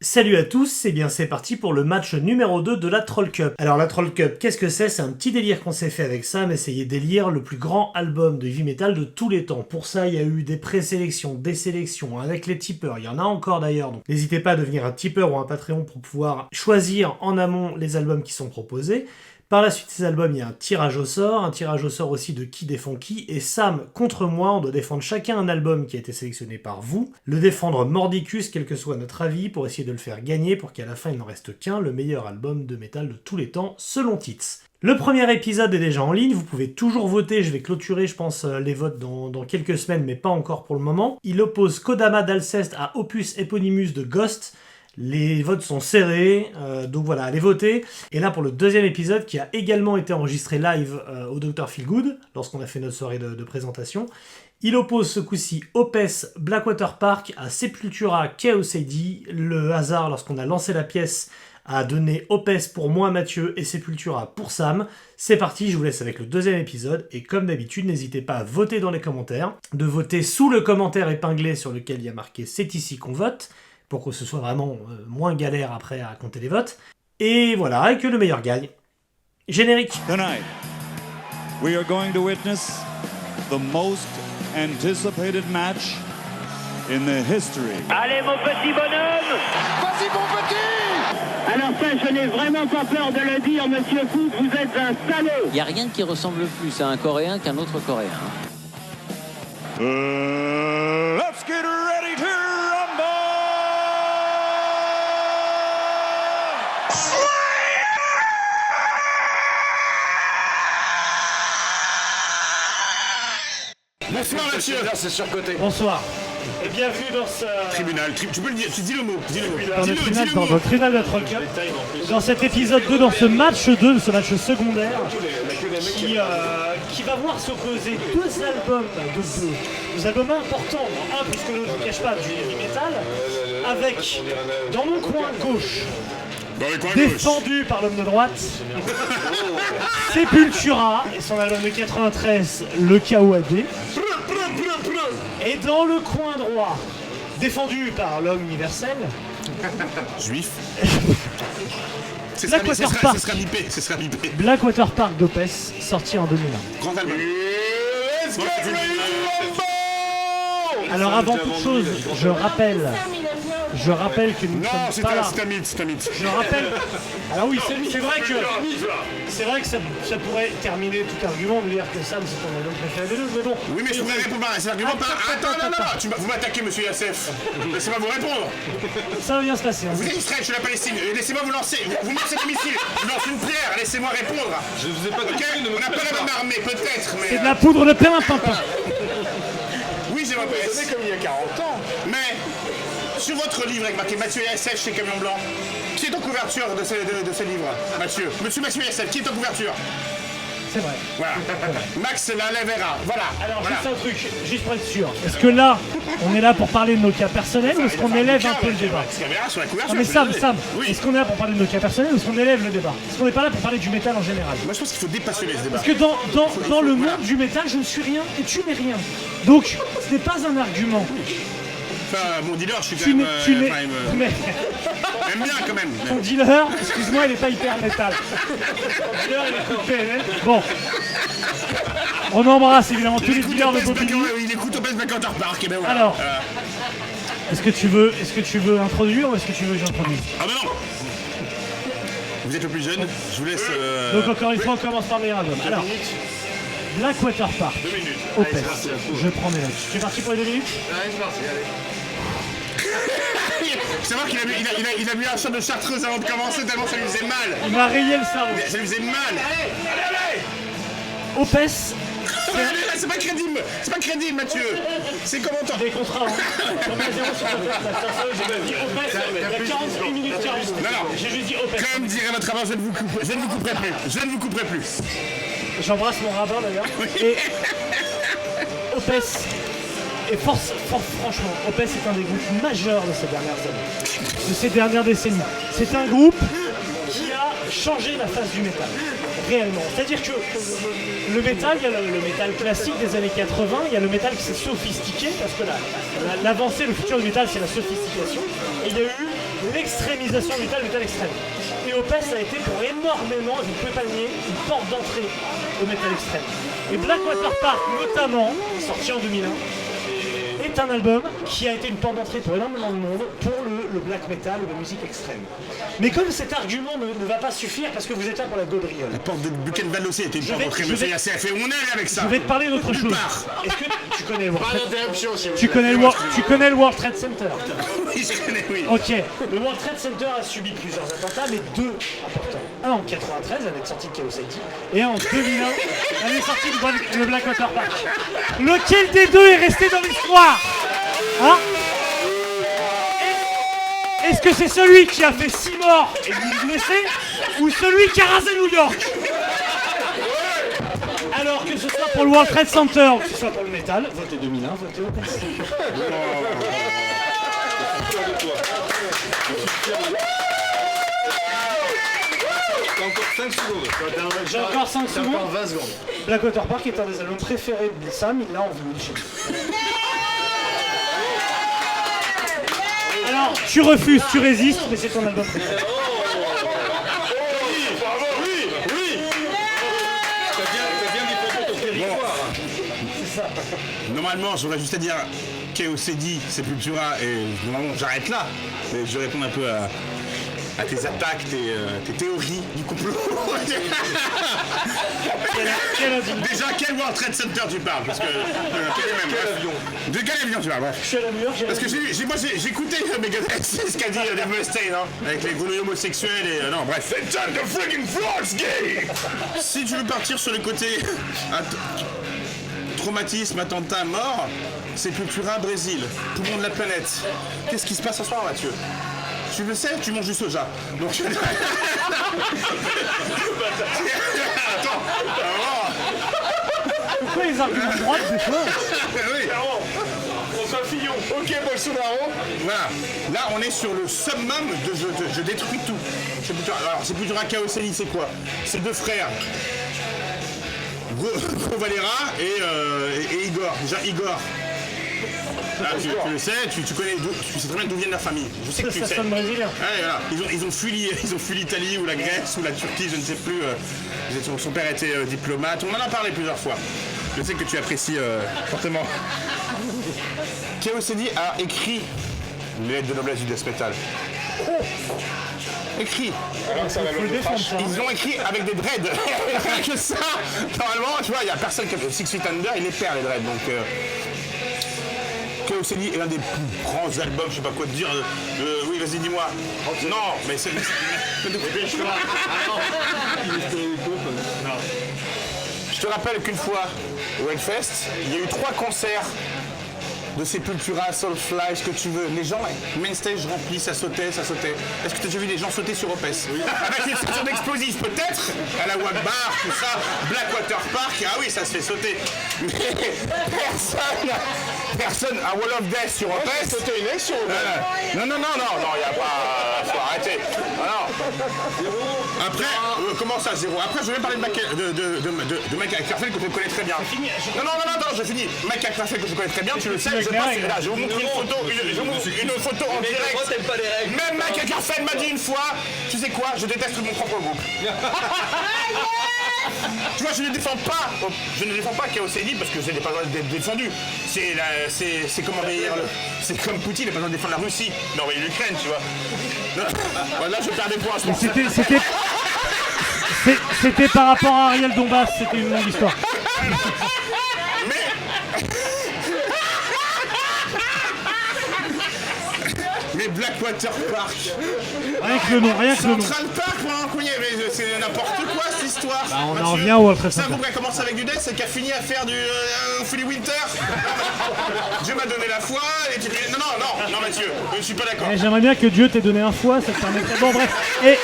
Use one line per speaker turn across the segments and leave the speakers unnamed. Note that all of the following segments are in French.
Salut à tous, et bien c'est parti pour le match numéro 2 de la Troll Cup. Alors la Troll Cup, qu'est-ce que c'est? C'est un petit délire qu'on s'est fait avec Sam, essayer d'élire le plus grand album de heavy metal de tous les temps. Pour ça, il y a eu des présélections, des sélections, avec les tipeurs, il y en a encore d'ailleurs, donc n'hésitez pas à devenir un tipeur ou un Patreon pour pouvoir choisir en amont les albums qui sont proposés. Par la suite de ces albums, il y a un tirage au sort aussi de qui défend qui, et Sam contre moi, on doit défendre chacun un album qui a été sélectionné par vous, le défendre mordicus, quel que soit notre avis, pour essayer de le faire gagner, pour qu'à la fin il n'en reste qu'un, le meilleur album de métal de tous les temps, selon Tits. Le premier épisode est déjà en ligne, vous pouvez toujours voter, je vais clôturer je pense les votes dans quelques semaines, mais pas encore pour le moment. Il oppose Kodama d'Alceste à Opus Eponymus de Ghost. Les votes sont serrés, donc voilà, allez voter. Et là pour le deuxième épisode qui a également été enregistré live au Dr Feelgood, lorsqu'on a fait notre soirée de présentation, il oppose ce coup-ci Opeth Blackwater Park à Sepultura Chaos AD. Le hasard, lorsqu'on a lancé la pièce, a donné Opeth pour moi Mathieu et Sepultura pour Sam. C'est parti, je vous laisse avec le deuxième épisode, et comme d'habitude, n'hésitez pas à voter dans les commentaires, de voter sous le commentaire épinglé sur lequel il y a marqué « C'est ici qu'on vote », pour que ce soit vraiment moins galère après à compter les votes. Et voilà, et que le meilleur gagne. Générique.
Tonight, we are going to witness the most anticipated match in the history.
Allez mon petit bonhomme!
Vas-y mon petit!
Alors ça, je n'ai vraiment pas peur de le dire, monsieur Foot, vous êtes un salaud!
Il n'y a rien qui ressemble plus à un Coréen qu'un autre Coréen.
Let's get ready to rumble!
Bonsoir Mathieu. C'est surcoté.
Bonsoir. Et bienvenue dans ce...
Tribunal. Tu peux le dire, tu dis le mot.
Dans le tribunal de la Troll Cup. Dans cet épisode 2, dans ce match 2, ce match secondaire, qui va voir s'opposer deux albums deux albums importants. Un, puisque je ne cache pas, du heavy metal, avec, dans mon coin gauche, défendu par l'homme de droite, Sepultura et son album de 93, le KOAD. Et dans le coin droit, défendu par l'homme universel,
Juif.
Blackwater Park.
Ce sera bipé.
Blackwater Park d'Opeth, sorti en 2001.
Grand album. Let's get ready to rumble.
Alors avant toute chose, je rappelle que nous ne
Non,
sommes pas là.
c'est un mythe.
Je rappelle. Alors oui, c'est vrai que ça pourrait terminer tout argument de dire que Sam c'est ton album préféré des deux, mais bon.
Oui, mais je voudrais répondre à cet argument. Attends, vous m'attaquez, monsieur Yassef. Laissez-moi vous répondre.
Ça va bien se passer. Hein.
Vous êtes Israël, je suis la Palestine. Laissez-moi vous lancer. Vous lancez des missiles. Je lance une pierre. Laissez-moi répondre.
Je vous ai pas
Ok, on n'a pas la même armée, peut-être, mais.
C'est de la poudre de perlimpinpin.
Oui, j'ai ma PS.
C'est comme il y a 40 ans.
Mais sur votre livre avec marqué Mathieu Yassef chez Camion Blanc, qui est en couverture de ce livre? Mathieu Yassef, qui est en couverture?
C'est vrai.
Voilà. Max la Levera. Voilà.
Alors
Voilà.
juste un truc, juste pour être sûr. Est-ce que là, on est là pour parler de nos cas personnels ou est-ce qu'on élève un peu le débat?
Caméra sur la couverture.
Non mais
je suis
Sam,
désolé. Oui.
est-ce qu'on est là pour parler de nos cas personnels ou est-ce qu'on élève le débat? Est-ce qu'on n'est pas là pour parler du métal en général?
Moi je pense qu'il faut dépassionner ce débat.
Parce que dans le monde du métal, je ne suis rien et tu n'es rien. Donc, ce n'est pas un argument.
Enfin, mon dealer, je suis quand
Tu
même.
n'es... Mais
J'aime bien quand même.
ton dealer, excuse-moi, il n'est pas hyper métal. Ton dealer, il est coupé. Bon. On embrasse évidemment tous les dealers de Bobby.
Il écoute au Blackwater Park. Et ben voilà.
Alors, est-ce que tu veux introduire ou est-ce que tu veux que j'introduise?
Ah bah non. Vous êtes le plus jeune, je vous laisse.
Donc encore une fois, on commence par le meilleur album. Alors, Blackwater Park, Opeth, je prends mes notes. Tu es parti pour les 2 minutes?
Allez, c'est parti, allez.
Faut savoir qu'il a bu un shot de chartreuse avant de commencer tellement ça lui faisait mal.
Il m'a rayé le cerveau.
Ça lui faisait mal. Allez.
Opeth,
C'est pas crédible, Mathieu. C'est comment t'en.
des contrats. On met 0 sur Opeth. J'ai pas dit Opeth, il y a 41 minutes 40.
Non.
J'ai juste dit Opeth.
Comme dirait votre rabbin, je ne vous couperai plus.
J'embrasse mon rabbin d'ailleurs. Et Opeth, et franchement, Opeth est un des groupes majeurs de ces dernières décennies. C'est un groupe qui a changé la face du métal, réellement. C'est-à-dire que le métal, il y a le métal classique des années 80, il y a le métal qui s'est sophistiqué, parce que l'avancée, le futur du métal, c'est la sophistication. Et il y a eu l'extrémisation du métal extrême. Et Opeth, ça a été pour énormément, vous ne pouvez pas le nier, une porte d'entrée au métal extrême. Et Blackwater Park, notamment, sorti en 2001, est un album qui a été une porte d'entrée pour énormément de monde pour le black metal ou la musique extrême. Mais comme cet argument ne va pas suffire parce que vous êtes là pour la gaudriole.
La porte de Buchenwald aussi était une porte d'entrée, monsieur Yassef, et on est avec ça.
Je vais te parler d'autre chose. Est-ce que tu connais le World
Pas
Trade
d'interruption, s'il vous
Tu
plaît.
connais le World Trade Center?
Oui, je connais, oui.
Ok, le World Trade Center a subi plusieurs attentats, mais deux importants. Un en 93, l'année de sortie de Chaos ID, et un en 2001, l'année de sortie de Blackwater Park. Lequel des deux est resté dans l'histoire? Hein? Est-ce que c'est celui qui a fait 6 morts et 1000 blessés, ou celui qui a rasé New York? Alors que ce soit pour le World Trade Center ou que ce soit pour le métal, votez 2001, votez Opeth.
T'as encore 5 secondes.
J'ai encore 5
T'as encore
secondes.
20 secondes.
Blackwater Park est un des albums préférés de Sam, il l'a en vinyle chez lui. Alors, tu refuses, tu résistes, mais c'est ton album préféré.
T'as bien défendu ton territoire.
Normalement, j'aurais juste à dire KOCD, Sepultura, et normalement j'arrête là. Mais je réponds un peu à tes attaques, tes théories du complot. Déjà, quel World Trade Center tu parles? Parce que. Quel avion? De quel avion tu parles? Bref.
Je suis à la mur,
Parce que j'ai écouté Megadeth, c'est ce qu'a dit Dave Mustaine, hein, avec les grenouilles homosexuels et. Non, bref. C'est time to freaking floors gay! Si tu veux partir sur le côté. Traumatisme, attentat, mort, Sepultura, Brésil, poumon de la planète. Qu'est-ce qui se passe ce soir, Mathieu? Tu le sais, tu manges du soja. Donc. Attends,
Pourquoi les arguments de droite, des fois?
oui. François Fillon. Ok, Bolsonaro. Voilà. Là, on est sur le summum de je détruis tout. Alors, Sepultura, KOCD, c'est quoi? C'est deux frères. Gros Valera et Igor. Déjà, Igor. Là, tu le sais, tu connais, tu sais très bien d'où vient la famille. Je sais que tu
Ça
sais.
sonne brésilien.
Ouais, voilà. Ils ont fui l'Italie ou la Grèce ou la Turquie, je ne sais plus. Son père était diplomate. On en a parlé plusieurs fois. Je sais que tu apprécies fortement. KOCD a écrit les lettres de noblesse du death metal. Écrit.
Faut le défendre, ça.
Ils ont écrit avec des dreads. Rien que ça. Normalement, tu vois, il n'y a personne qui a Six Feet Under, il les perd les dreads. Donc, KOCD est l'un des plus grands albums, je sais pas quoi te dire. Oui, vas-y, dis-moi. Non, mais c'est. Je te rappelle qu'une fois, au Hellfest, il y a eu 3 concerts de Sepultura, Soulfly, ce que tu veux. Les gens, main stage rempli, ça sautait. Est-ce que tu as déjà vu des gens sauter sur Opeth? Oui. Avec une station d'explosifs, peut-être, à la Wagbar, tout ça, Blackwater Park, ah oui, ça se fait sauter. Mais personne à Wall of Death sur Opeth.
Sauter une action.
Non, il n'y a pas... Faut arrêter. Alors, après, comment ça, zéro? Après, je vais parler de Mike Clarfeld que je connais très bien. Non, je finis. Mike Clarfeld que je connais très bien, tu le sais, je passe là, je vous montre une photo en direct. Même Mike Clarfeld m'a dit une fois, tu sais quoi, je déteste mon propre groupe. Tu vois, je ne défends pas KOCD parce que je n'ai pas besoin d'être défendu. C'est comme envahir c'est comme Poutine, il n'a pas besoin de défendre la Russie, mais envahir l'Ukraine, tu vois. Là, je perds des points, je pense.
C'était par rapport à Ariel Dombas, c'était une longue histoire.
Mais Blackwater Park.
Rien que le nom.
Central Park, mais c'est n'importe quoi cette histoire.
Bah, on en revient au World Trade
C'est un
Center.
groupe qui a commencé avec du death, c'est qui a fini à faire du Philly Winter. Dieu m'a donné la foi et tu dis non Mathieu, je ne suis pas d'accord.
J'aimerais bien que Dieu t'ait donné un foie, ça te permettrait. Bon bref. Et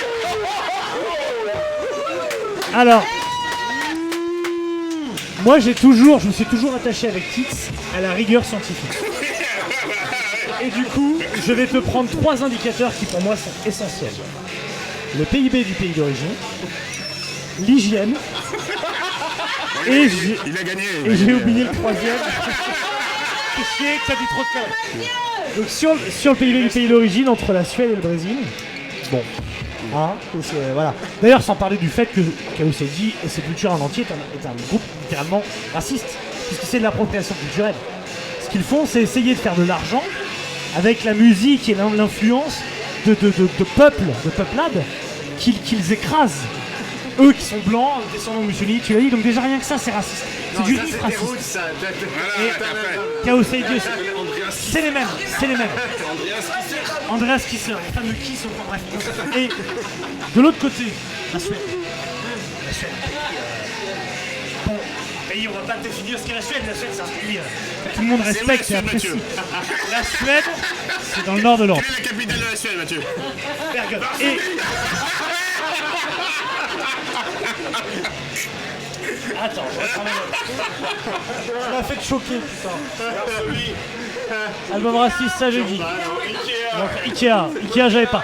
alors, moi je me suis toujours attaché avec Tix à la rigueur scientifique. Et du coup, je vais te prendre 3 indicateurs qui pour moi sont essentiels. Le PIB du pays d'origine, l'hygiène,
il a gagné.
et j'ai oublié le 3e. fait chier, t'as dit trop de conneries. Donc sur le pays d'origine, entre la Suède et le Brésil, bon, hein, voilà. D'ailleurs, sans parler du fait que Chaos AD et Sepultura en entier est un groupe littéralement raciste, puisque c'est de l'appropriation culturelle. Ce qu'ils font, c'est essayer de faire de l'argent avec la musique et l'influence de peuplades qu'ils écrasent. Eux qui sont blancs, descendants de Mussolini, tu l'as dit, donc déjà rien que ça c'est raciste. C'est du riff raciste. Chaos AD, c'est les mêmes. Andreas Kisser, les femmes de Kiss, bref. Et de l'autre côté, la Suède. Bon, pays, on va pas définir ce qu'est la Suède. La Suède, c'est un pays que tout le monde respecte et apprécie. La Suède, c'est dans le nord de l'Europe.
Quelle est la capitale de la Suède, Mathieu?
Bergen. Et... Attends, ça m'a fait choquer, putain. Album raciste, ça j'ai dit. Ikea, j'avais pas.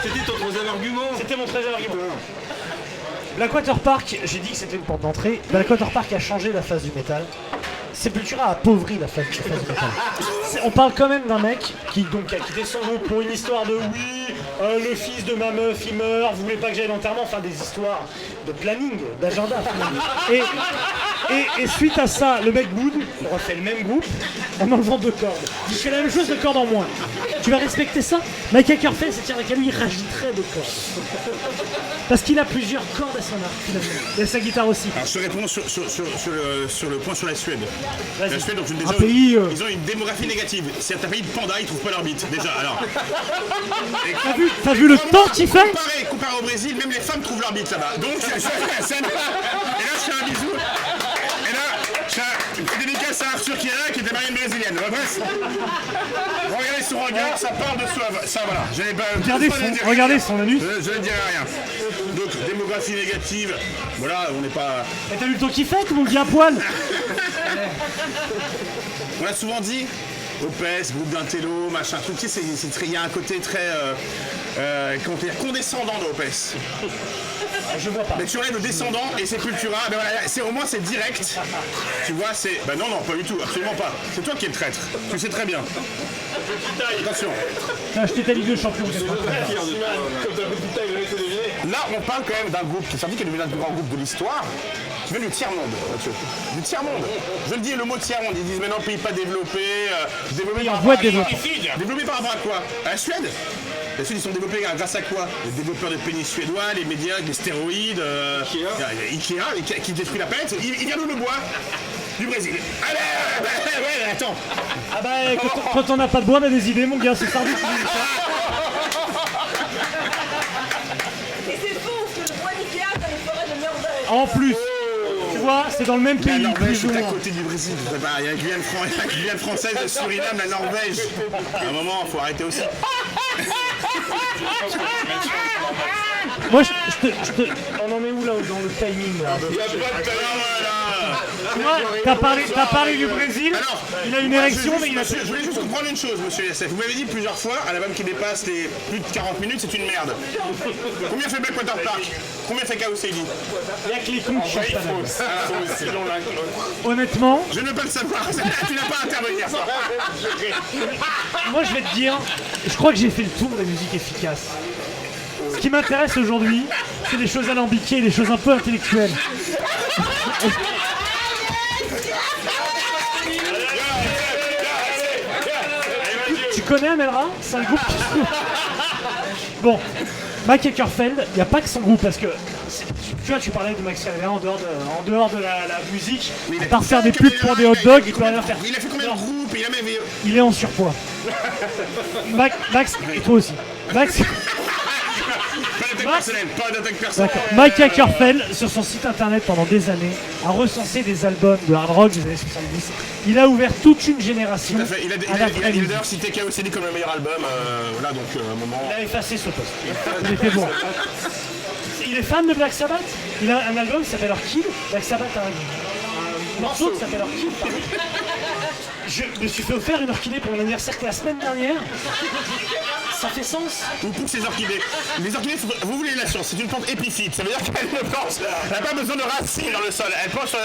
C'était ton troisième argument.
C'était mon troisième argument. Blackwater Park, j'ai dit que c'était une porte d'entrée. Blackwater Park a changé la face du métal. Sepultura a appauvri la face du métal. On parle quand même d'un mec qui a quitté son groupe pour une histoire de le fils de ma meuf il meurt, vous voulez pas que j'aille à l'enterrement, enfin des histoires de planning, d'agenda. Et suite à ça, le mec boude, on refait le même groupe en enlevant 2 cordes. Il fait la même chose, 2 cordes en moins. Tu vas respecter ça? Mike Ackerfeld, c'est avec lui, il rajouterait 2 cordes. Parce qu'il a plusieurs cordes à son arc, finalement. Et à sa guitare aussi.
Alors je te réponds sur le point sur la Suède. La Suède, donc déjà,
pays,
ils ont une démographie négative. C'est un pays de panda, ils trouvent pas leur bite, déjà. Alors.
T'as vu le temps qu'il fait?
Comparé au Brésil, même les femmes trouvent leur bite là-bas. Donc, et là, je fais un bisou. Et là, je fais une petite dédicace à Arthur qui est là, qui était marié une brésilienne. Bref. Regardez son regard, ça parle de soi. Ça, voilà.
Regardez son anus.
Je ne dirai rien. Donc, démographie négative. Voilà, on n'est pas.
Et t'as vu le temps qu'il fait, mon gars à poil?
On l'a souvent dit. OPS, groupe d'intello, machin, tout, tu sais, il y a un côté très condescendant de OPS.
Je vois pas.
Mais tu enlèves le descendant et Sepultura, ben voilà, au moins c'est direct. Tu vois, c'est. Ben non, pas du tout, absolument pas. C'est toi qui es le traître, tu le sais très bien. Attention.
T'as acheté ta Ligue de Champions.
Là, on parle quand même d'un groupe qui est sorti, qui est devenu l'un des plus grands groupes de l'histoire, qui vient du tiers-monde, Mathieu. Du tiers-monde. Je le dis, le mot tiers-monde, ils disent mais non, pays pas développé, développé par rapport à développé par rapport à quoi? À la Suède? La Suède, ils sont développés grâce à quoi? Les développeurs de pénis suédois, les médias, les stéroïdes, Ikea, qui détruit la planète. Il vient d'où le bois? Du Brésil. Allez, ouais, attends.
Ah bah, quand on n'a pas de bois, on a des idées, mon gars, c'est ça.
Et c'est faux, parce que le bois d'Ikea, dans les forêts de Norvège.
En plus, tu vois, c'est dans le même pays.
La Norvège, c'est à côté du Brésil. Il y a la Guyane française, le Suriname, la Norvège. À un moment, il faut arrêter aussi.
Moi, on en est où là dans le timing là?
Il n'y a pas de
T'as parlé du Brésil.
Alors,
il a une érection, mais il a.
Je voulais juste comprendre une chose, monsieur SF. Vous m'avez dit plusieurs fois, un album qui dépasse les plus de 40 minutes, c'est une merde. Combien fait Blackwater Park? Combien fait Chaos AD?
Il y a que les cons qui chantent pas. Honnêtement,
je ne veux pas le savoir. Tu n'as pas à intervenir.
moi je vais te dire, je crois que j'ai fait le tour des musiques efficaces. Ce qui m'intéresse aujourd'hui, c'est des choses alambiquées, des choses un peu intellectuelles. Tu connais Amelra? C'est un groupe qui... Bon, Mike Ackerfeld, il n'y a pas que son groupe, parce que... Tu vois, tu parlais de Max Cavalera en dehors de la musique, à part faire des pubs pour des hot dogs, il peut rien faire.
Il a fait combien de groupes?
Il est en surpoids. Max, et toi aussi. Max...
Pas d'attaque personnelle.
Mike Ackerfeld, sur son site internet pendant des années, a recensé des albums de hard rock des années 70. Il a ouvert toute une génération.
Tout à fait. Il a d'ailleurs cité Chaos AD comme le meilleur album. Voilà, donc à un moment.
Il a effacé ce poste. Il était bon. Il est fan de Black Sabbath. Il a un album qui s'appelle Orchid. Black Sabbath a un morceau qui s'appelle Orchid. Je me suis fait offrir une orchidée pour mon anniversaire la semaine dernière. Ça fait sens.
Ou pousse les orchidées. Les orchidées, vous voulez la science, c'est une plante épiphyte. Ça veut dire qu'elle ne plante, elle n'a pas besoin de racines dans le sol. Elle plante sur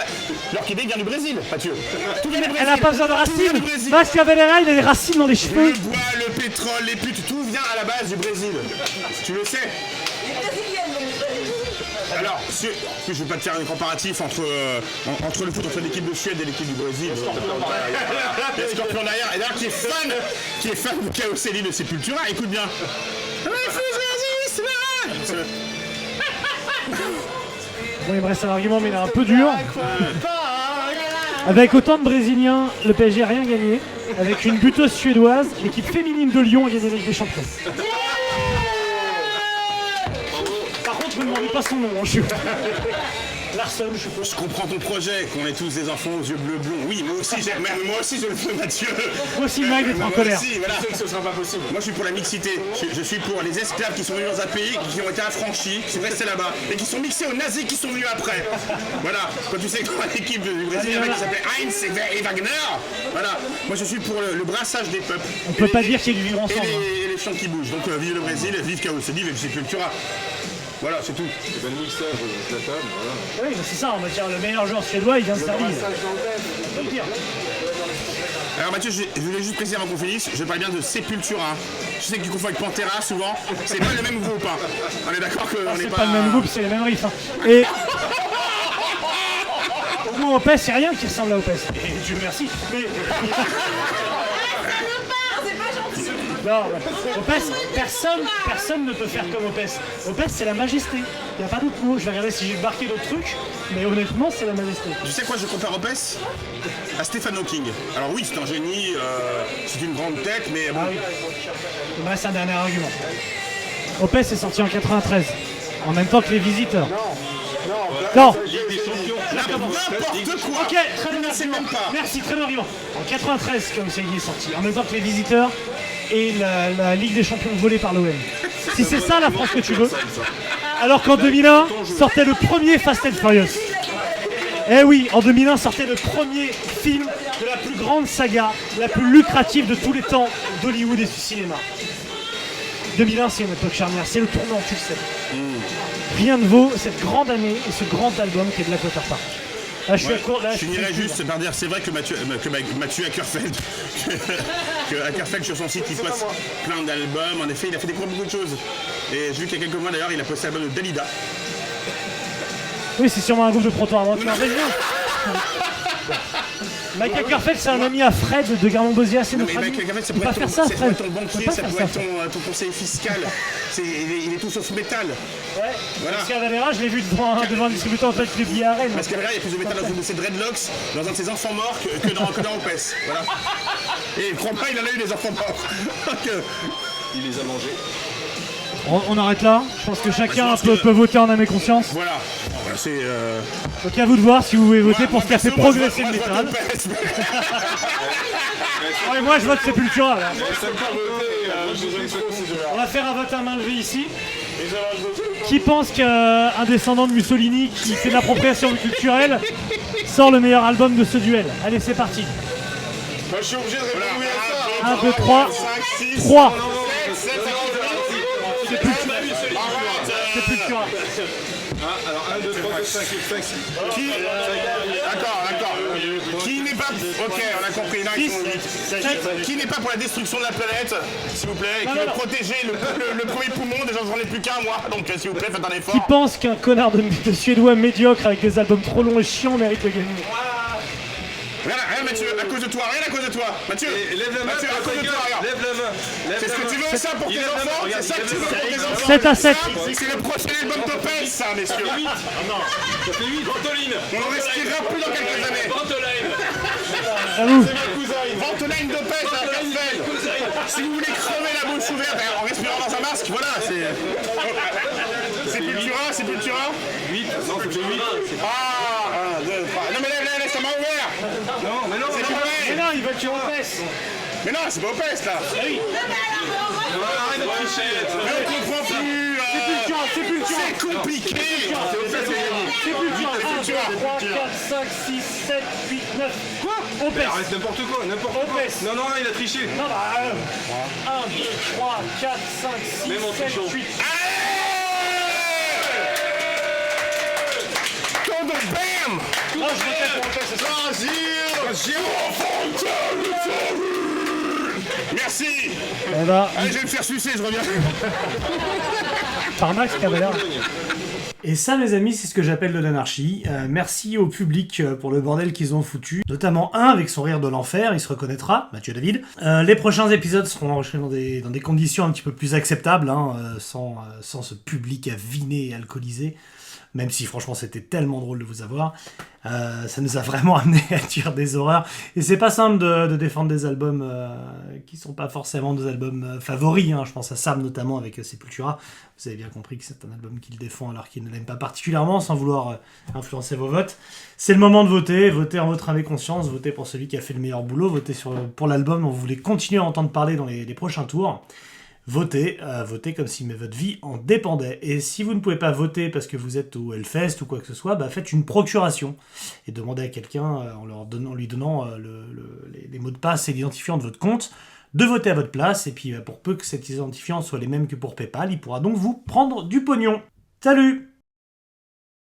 l'orchidée vient du Brésil, Mathieu. Tout vient du Brésil.
Elle n'a pas besoin de
Tout vient du
racines.
Brésil.
Parce qu'Avelera, il a des racines dans les cheveux.
Le bois, le pétrole, les putes, tout vient à la base du Brésil. Tu le sais. Alors, je ne vais pas te faire un comparatif entre le foot entre l'équipe de Suède et l'équipe du Brésil. Il y a Scorpion derrière, et d'ailleurs qui est fan de Caoselli de Sepultura, écoute bien.
Bon, il me reste un argument, mais il est un peu dur. Avec autant de Brésiliens, le PSG n'a rien gagné. Avec une buteuse suédoise, l'équipe féminine de Lyon a gagné la Ligue des Champions. Par contre, ne me demandez pas son nom, je suis... Larson, je suppose.
Je comprends ton projet, qu'on ait tous des enfants aux yeux bleus blonds. Oui, moi aussi je le veux, Mathieu.
Moi aussi, il m'arrive d'être en colère.
Aussi, voilà.
Que ce sera pas possible.
Moi je suis pour la mixité, je suis pour les esclaves qui sont venus dans un pays, qui ont été affranchis, qui sont restés là-bas, et qui sont mixés aux nazis qui sont venus après. Voilà, quand tu sais que dans l'équipe du Brésil, il y en a qui s'appelait Heinz et Wagner. Voilà, moi je suis pour le brassage des peuples.
On peut pas dire qu'il y a du vivre ensemble.
Et les fions qui bougent, donc vive le Brésil, vive Caoselli, vive Sepultura. Voilà, c'est tout.
C'est pas le mixage de la table, voilà.
Oui, mais c'est ça, on va dire le meilleur joueur suédois, il vient de servir. Faut le dire.
Alors Mathieu, je voulais juste préciser avant qu'on finisse, je parle bien de Sepultura. Je sais que tu confonds avec Pantera souvent, c'est pas le même groupe. Hein. On est d'accord qu'on n'est
C'est pas le même groupe, c'est les mêmes riffs. Hein. Et... Au moins, Opès, c'est rien qui ressemble à Opès. Et Dieu merci. Mais... Non, Opès, personne ne peut faire comme Opès. Opès, c'est la majesté. Il n'y a pas d'autre mot. Je vais regarder si j'ai marqué d'autres trucs, mais honnêtement, c'est la majesté.
Tu sais quoi, je compare Opès à Stephen Hawking. Alors oui, c'est un génie, c'est une grande tête, mais bon.
Ah oui. Il me reste un dernier argument. Opès est sorti en 93, en même temps que les visiteurs. Non.
Ligue des champions.
N'importe quoi.
Ok, très bien
C'est même pas.
Merci, très bien argument. En 93, comme ça, il est sorti, en même temps que les visiteurs et la Ligue des Champions volée par l'OM. Si c'est ça la France que tu veux, alors qu'en 2001 sortait le premier Fast and Furious. Eh oui, en 2001 sortait le premier film de la plus grande saga, la plus lucrative de tous les temps d'Hollywood et du cinéma. 2001, c'est une époque charnière, c'est le tournant, tu le sais. Rien ne vaut cette grande année et ce grand album qui est Blackwater Park. Là, je
finirais juste par dire, c'est vrai que Mathieu Ackerfeld, que Ackerfeld sur son site, il poste plein d'albums. En effet, il a fait découvrir beaucoup de choses. Et j'ai vu qu'il y a quelques mois d'ailleurs, il a posté l'album de Dalida.
Oui, c'est sûrement un groupe de proto-aventure. Mike Ackerfeld, c'est un ami à Fred de Garmont-Bosia, c'est notre ami.
Ça
peut pas faire ça, Fred.
ton banquier, ça pourrait être ton conseiller fiscal. Il est tout sauf métal.
Ouais,
Voilà.
parce qu'à Valera, je l'ai vu devant un distributeur en fait de billets à Rennes.
Parce qu'à Valera, il y a plus de métal dans une de ses dreadlocks, dans un de ses enfants morts, que dans Opès. Voilà. Et crois pas, il en a eu des enfants morts.
Il les a mangés.
On arrête là. Je pense que chacun peut voter en âme et conscience.
Voilà. C'est.
Donc à vous de voir si vous voulez voter pour ce qui a fait progresser le métal. Ouais, moi je vote Sepultura là. On va faire un vote à main levée ici. Qui pense qu'un descendant de Mussolini qui fait de l'appropriation culturelle sort le meilleur album de ce duel? Allez, c'est parti.
Moi, je suis obligé de répondre à ça.
1, 2, 3. 3. Sepultura.
Alors 1, 2, 3, 4, 5, 5, 6.
D'accord. Qui n'est pas. Ok, on a compris. Non, ils sont 8. Qui n'est pas pour la destruction de la planète, s'il vous plaît, et qui veut protéger le premier poumon. Déjà, j'en ai plus qu'un, moi. Donc, s'il vous plaît, faites un effort.
Qui pense qu'un connard de Suédois médiocre avec des albums trop longs et chiants mérite de gagner?
Rien, Mathieu, à cause de toi, rien à cause de toi. Mathieu,
Lève la main,
Mathieu, à cause de toi, regarde.
lève la main.
C'est ce que tu veux, ça, pour tes enfants? C'est ça que tu veux pour tes enfants?
7 à 7.
C'est le prochain album d'Opès, ça, messieurs.
Ça fait 8, Ventoline.
On en respirera plus dans quelques années.
Ventoline.
J'avoue.
Ventoline d'Opès, à Ackerfeld. Si vous voulez crever la bouche ouverte en respirant dans un masque, voilà, c'est. Sepultura
8, non, ça fait 8.
Ah, 1, 2, 3. Non, mais laisse ta main ouverte.
Non, mais non,
C'est plus
Mais
vrai.
non, il veut que tu repasses.
Mais non, c'est pas Opès, là.
arrête de tricher.
Mais on comprend plus.
Sepultura.
C'est compliqué.
Sepultura. 1, 2, 3, 4, 5, 6, 7, 8, 9. Quoi?
Mais arrête n'importe quoi, n'importe quoi. Non, non, il a triché.
Non, bah... 1, 2, 3, 4, 5, 6,
Même en
7,
trichant.
8...
Quand de bam!
Non, je votais pour Opès, c'est ça.
Merci!
Eh ben,
Allez, je vais me faire sucer, je reviens.
par Max Cavalera. Et ça, mes amis, c'est ce que j'appelle de l'anarchie. Merci au public pour le bordel qu'ils ont foutu. Notamment un avec son rire de l'enfer, il se reconnaîtra, Mathieu David. Les prochains épisodes seront enregistrés dans des conditions un petit peu plus acceptables, hein, sans ce public aviné et alcoolisé. Même si franchement c'était tellement drôle de vous avoir. Ça nous a vraiment amené à dire des horreurs. Et c'est pas simple de défendre des albums qui sont pas forcément des albums favoris. Hein. Je pense à Sam notamment avec Sepultura. Vous avez bien compris que c'est un album qu'il défend alors qu'il ne l'aime pas particulièrement, sans vouloir influencer vos votes. C'est le moment de voter. Votez en votre âme et conscience. Votez pour celui qui a fait le meilleur boulot. Votez pour l'album dont vous voulez continuer à entendre parler dans les prochains tours. Votez comme si votre vie en dépendait. Et si vous ne pouvez pas voter parce que vous êtes au Hellfest ou quoi que ce soit, bah faites une procuration et demandez à quelqu'un, en lui donnant les mots de passe et l'identifiant de votre compte, de voter à votre place. Et puis pour peu que cet identifiant soit les mêmes que pour PayPal, il pourra donc vous prendre du pognon. Salut!